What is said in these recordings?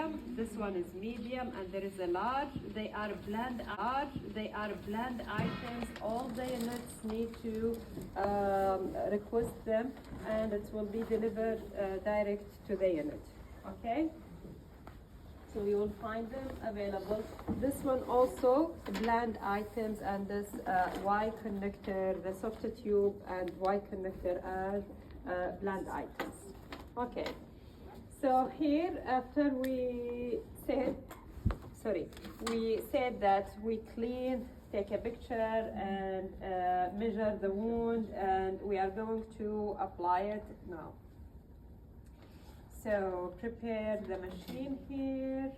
medium, this one is medium, and there is a large. They are blend items. All the units need to request them, and it will be delivered direct to the unit. Okay? So you will find them available. This one also blend items, and this Y connector, the soft tube and Y connector are blend items. Okay. So here, after we said that we clean, take a picture, and measure the wound, and we are going to apply it now. So prepare the machine here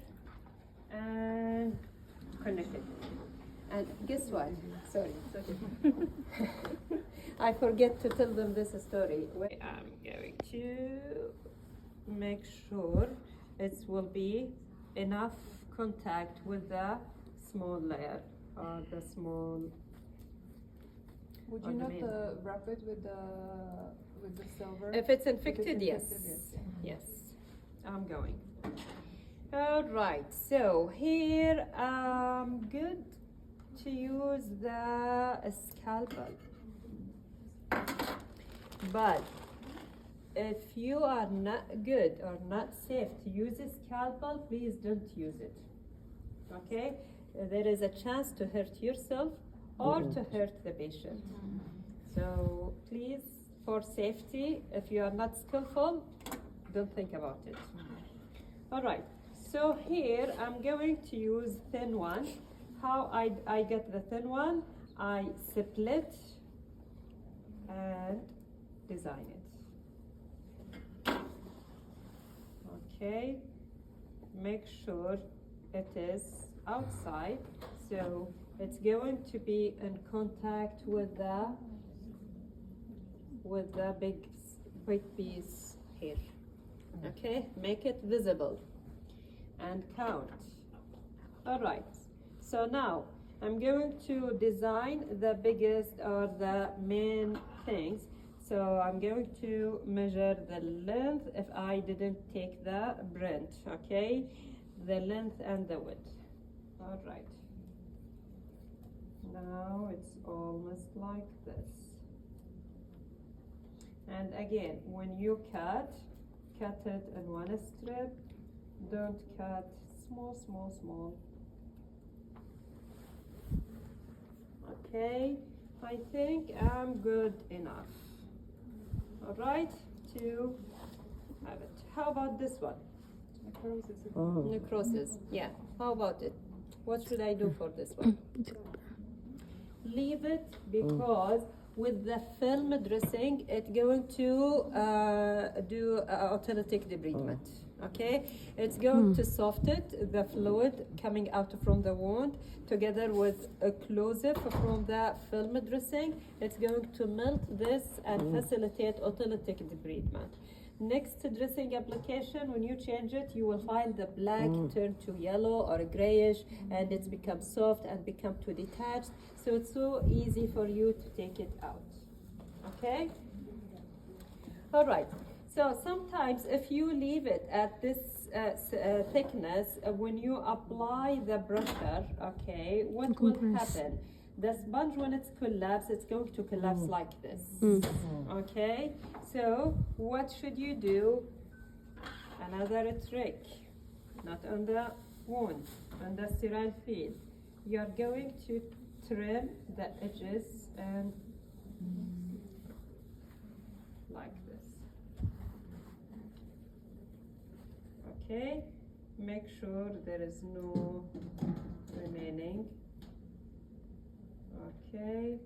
and connect it. And guess what? Sorry, it's okay. I forget to tell them this story. I'm going to make sure it will be enough contact with the small layer or the small. Would you not wrap it with the silver? If it's infected, yes. Yes, I'm going. All right, so here I'm good to use the scalpel. But if you are not good or not safe to use a scalpel, please don't use it. Okay? There is a chance to hurt yourself or to hurt the patient. So please, for safety, if you are not skillful, don't think about it. All right, so here I'm going to use thin one. How I get the thin one? I split and design it. Okay, make sure it is outside, so it's going to be in contact with the big white piece here. Okay, make it visible and count. All right, so now I'm going to design the biggest or the main things. So I'm going to measure the length if I didn't take the print, okay? The length and the width. All right. Now it's almost like this. And again, when you cut it in one strip. Don't cut small. Okay, I think I'm good enough. All right, to have it. How about this one? Necrosis. Yeah. How about it? What should I do for this one? Leave it, because with the film dressing, it's going to do autolytic debridement. Okay, it's going to soften the fluid coming out from the wound together with occlusive from the film dressing. It's going to melt this and facilitate autolytic debridement. Next dressing application, when you change it, you will find the black turn to yellow or grayish, and it's become soft and become too detached. So it's so easy for you to take it out. Okay? All right. So sometimes if you leave it at this thickness, when you apply the pressure, okay, what will happen? The sponge, when it's collapsed, it's going to collapse like this. Okay, so what should you do? Another trick, not on the wound, on the sterile field. You're going to trim the edges and like this. Okay, make sure there is no remaining. Okay.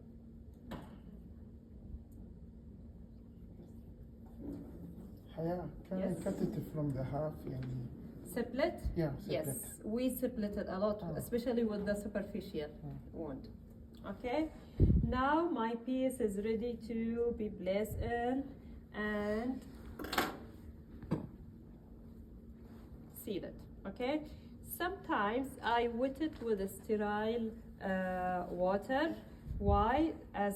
Haya, can I cut it from the half? Split? Yeah, yes, we split it a lot, especially with the superficial wound. Okay, now my piece is ready to be placed in and sealed. Okay, sometimes I wet it with a sterile water. Why? As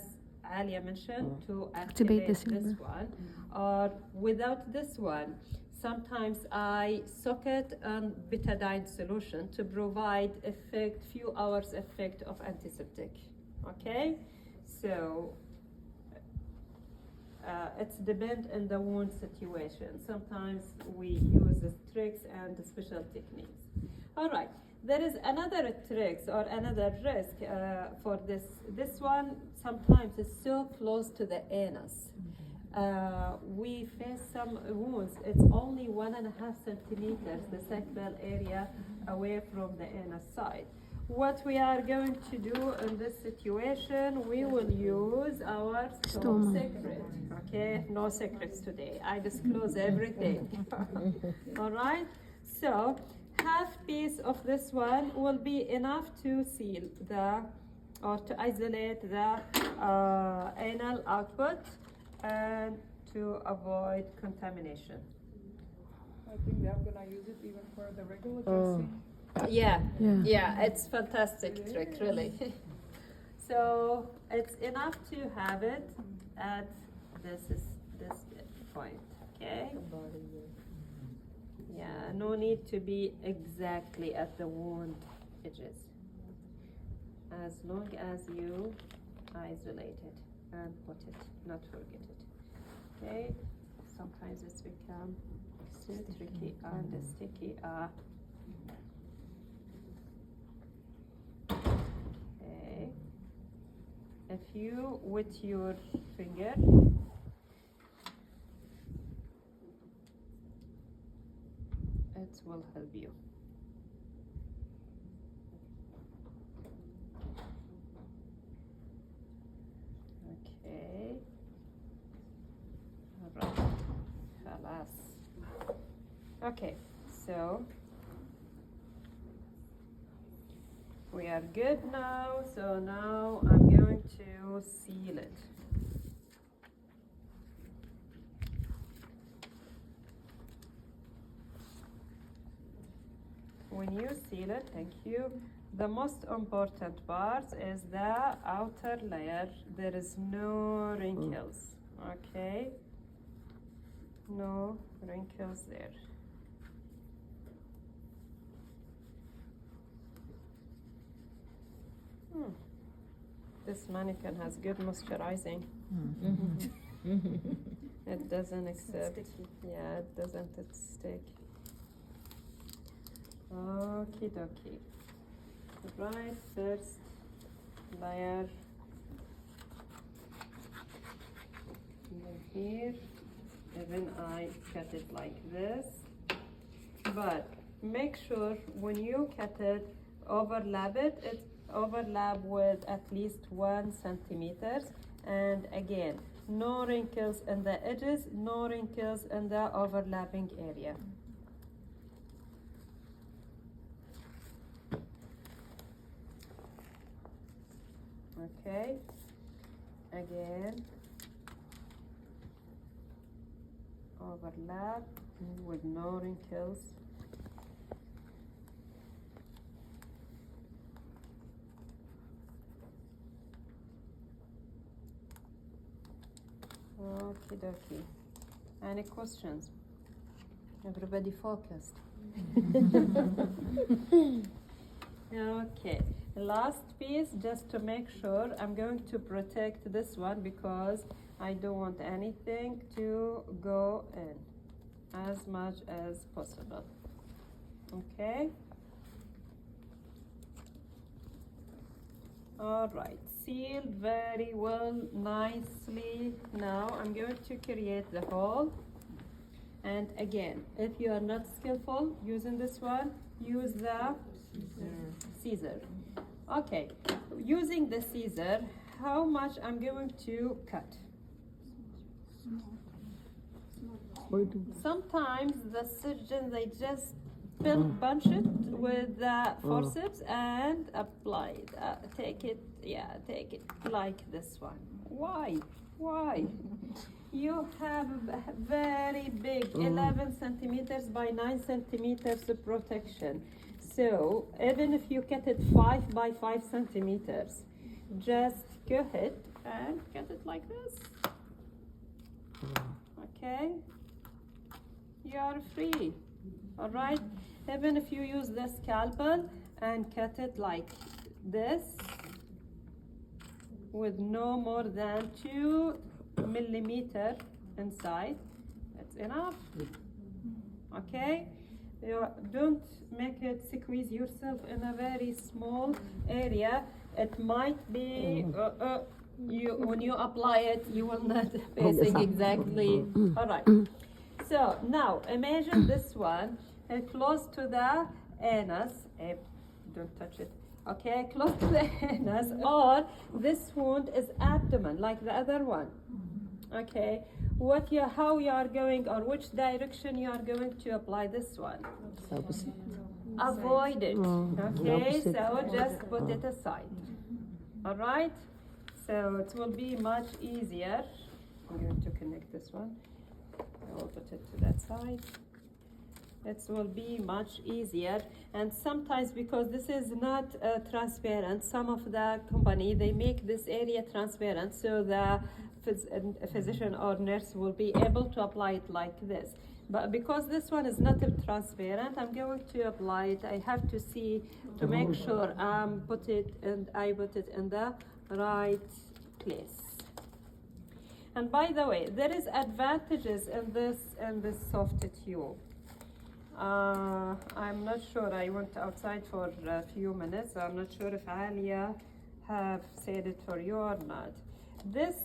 Alia mentioned, to activate this one. Or without this one, sometimes I soak it in betadine solution to provide few hours effect of antiseptic. Okay, so it's depend on the wound situation. Sometimes we use the tricks and the special techniques. All right, there is another tricks or another risk for this. This one sometimes is so close to the anus. We face some wounds, it's only 1.5 centimeters, the sacral area away from the anus side. What we are going to do in this situation, we will use our top secret. Okay, no secrets today. I disclose everything. All right, so half piece of this one will be enough to seal or to isolate the anal output and to avoid contamination. I think I'm gonna use it even for the regular dressing. Yeah, it's fantastic trick, really. So it's enough to have it at this point, okay? Yeah, no need to be exactly at the wound edges. As long as you isolate it and put it, not forget it. Okay, sometimes it's become so tricky and sticky. Okay, if you with your finger it will help you. Okay. All right. Khalas. Okay, so we are good now. So now I'm going to seal it. When you seal it, thank you. The most important part is the outer layer. There is no wrinkles, okay? No wrinkles there. This mannequin has good moisturizing. It doesn't accept. Yeah, it doesn't stick. Okie dokie. Right, first layer. And then here, even I cut it like this. But make sure when you cut it, overlap with at least 1 centimeter. And again, no wrinkles in the edges, no wrinkles in the overlapping area. Okay, again, overlap with no wrinkles. Okie dokie. Any questions? Everybody focused. Okay, last piece, just to make sure, I'm going to protect this one because I don't want anything to go in as much as possible. Okay? All right, seal very well, nicely. Now I'm going to create the hole. And again, if you are not skillful using this one, use the scissor. Okay, using the scissor, how much I'm going to cut? Sometimes the surgeon, they just bunch it with the forceps and apply it. Take it like this one. Why? You have a very big 11 centimeters by 9 centimeters protection. So even if you cut it 5 by 5 centimeters, just go ahead and cut it like this. Okay? you are free. All right? Even if you use the scalpel and cut it like this with no more than 2 millimeter inside, that's enough. Okay? You don't make it squeeze yourself in a very small area. It might be when you apply it, you will not facing exactly. All right. So now imagine this one close to the anus. Don't touch it. Okay, close to the anus, or this wound is abdomen like the other one. Okay, how you are going, or which direction you are going to apply this one? Opposite. Avoid it. Okay, Opposite. so just put it aside. All right, so it will be much easier. I'm going to connect this one. I will put it to that side. It will be much easier, and sometimes because this is not transparent, some of the company they make this area transparent, so the physician or nurse will be able to apply it like this. But because this one is not transparent, I'm going to apply it. I have to see to make sure I put it in the right place. And by the way, there is advantages in this soft tube. I'm not sure. I went outside for a few minutes. I'm not sure if Alia have said it for you or not. This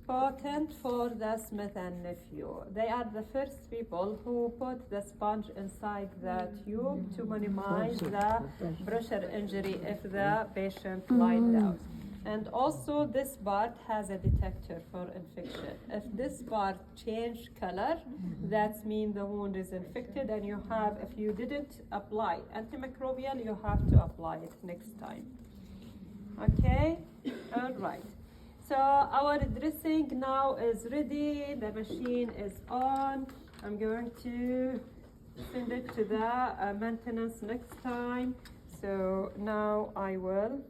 patent for the Smith and Nephew. They are the first people who put the sponge inside the tube to minimize the pressure injury if the patient lied down. And also this part has a detector for infection. If this part change color, that means the wound is infected, and you have, if you didn't apply antimicrobial, you have to apply it next time. Okay, all right. So our dressing now is ready, the machine is on. I'm going to send it to the maintenance next time. So now I will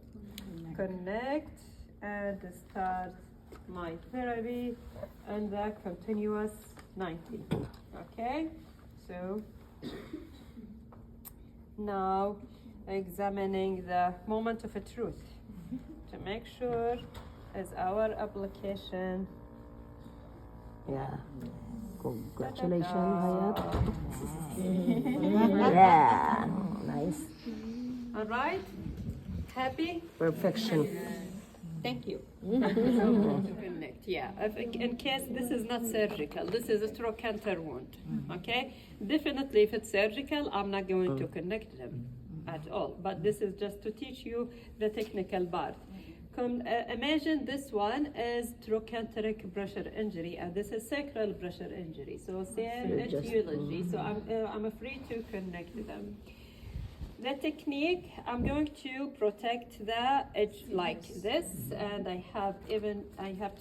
connect and start my therapy and the continuous 90. Okay, so now examining the moment of truth to make sure is our application. Yeah. Congratulations, Hayat. Yeah. Nice. All right. Happy? Perfection. Thank you. To connect. Yeah. In case this is not surgical, this is a trochanter wound. Okay. Definitely, if it's surgical, I'm not going to connect them at all. But this is just to teach you the technical part. Imagine this one is trochanteric pressure injury, and this is sacral pressure injury. So same etiology. So I'm free to connect them. The technique, I'm going to protect the edge like this, and I have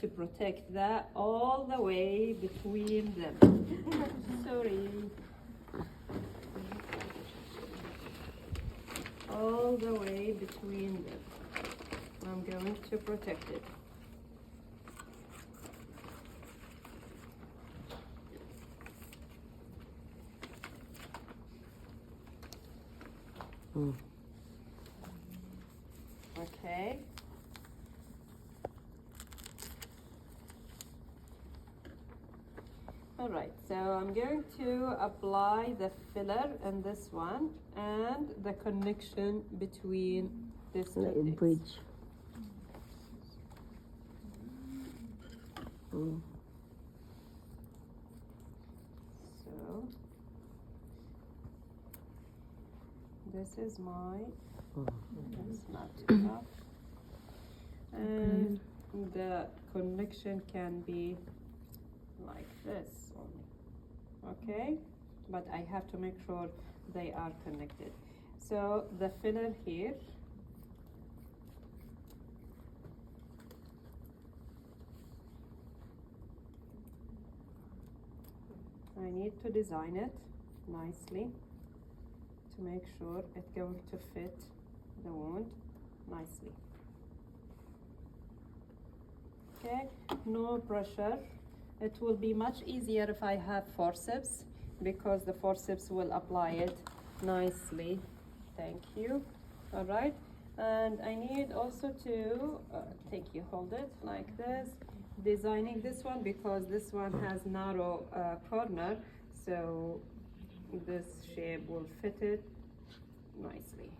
to protect that all the way between them. Sorry. All the way between them. I'm going to protect it. Okay. All right, so I'm going to apply the filler in this one and the connection between this Bridge. So this is my, that's not enough. And the connection can be like this only, okay? But I have to make sure they are connected. So the filler here, I need to design it nicely to make sure it's going to fit the wound nicely. Okay, no pressure. It will be much easier if I have forceps, because the forceps will apply it nicely. Thank you. All right, and I need also to hold it like this, designing this one because this one has narrow corner, so this shape will fit it nicely.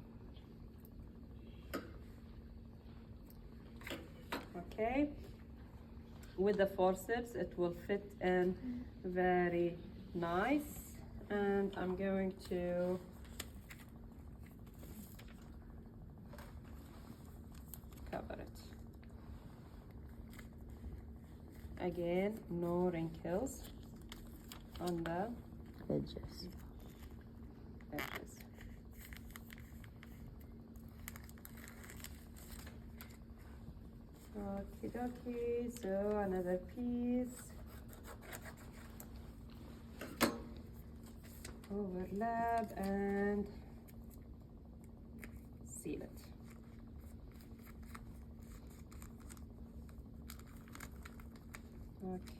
Okay, with the forceps it will fit in very nice, and I'm going to cover it. Again, no wrinkles on the Edges. edges. Okie dokie, so another piece. Overlap and seal it.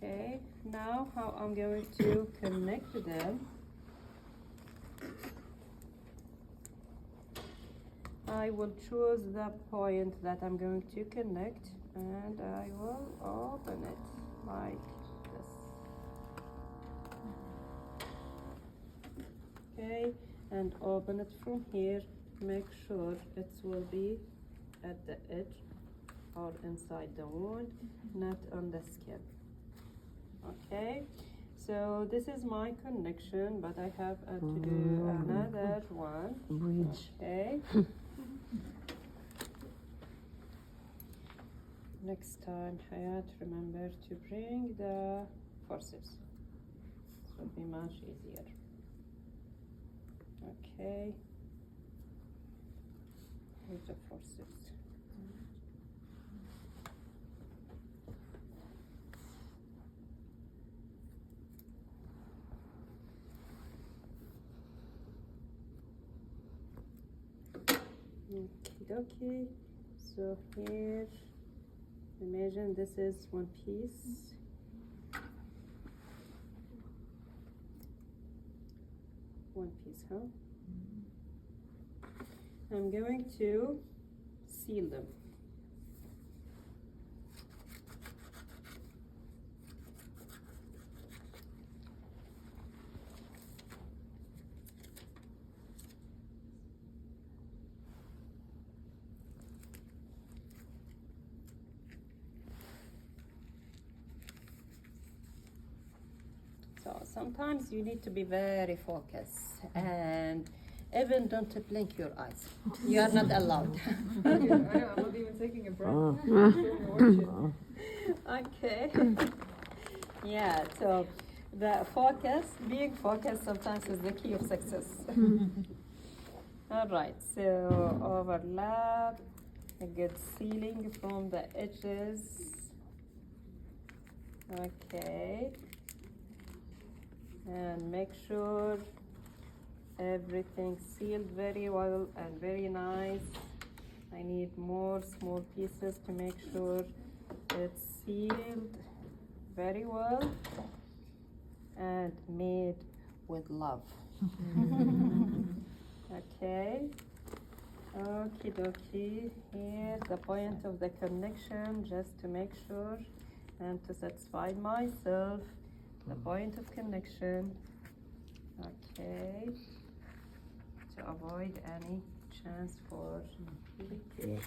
Okay, now how I'm going to connect them. I will choose the point that I'm going to connect, and I will open it like this. Okay, and open it from here. Make sure it will be at the edge or inside the wound, not on the skin. Okay, so this is my connection, but I have to do another one. Bridge. Okay. Next time, Hayat, remember to bring the forceps. It will be much easier. Okay. With the forceps. Okie dokie. So here, imagine this is one piece. One piece, huh? I'm going to seal them. So sometimes you need to be very focused and even don't blink your eyes. You are not allowed. I know, I'm not even taking a breath. Okay. Yeah, so the focus, being focused sometimes is the key of success. All right, so overlap, a good sealing from the edges. Okay. And make sure everything sealed very well and very nice. I need more small pieces to make sure it's sealed very well and made with love. Okay. Okie dokie. Here the point of the connection, just to make sure and to satisfy myself. The point of connection. Okay. To avoid any chance for leak.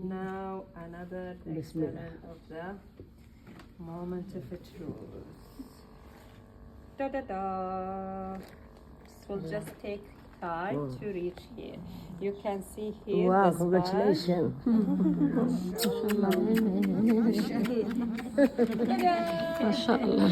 Now another experiment of the moment of truth. Da da da. This will just take time to reach here. You can see here. Wow, the congratulations. spine. MashaAllah.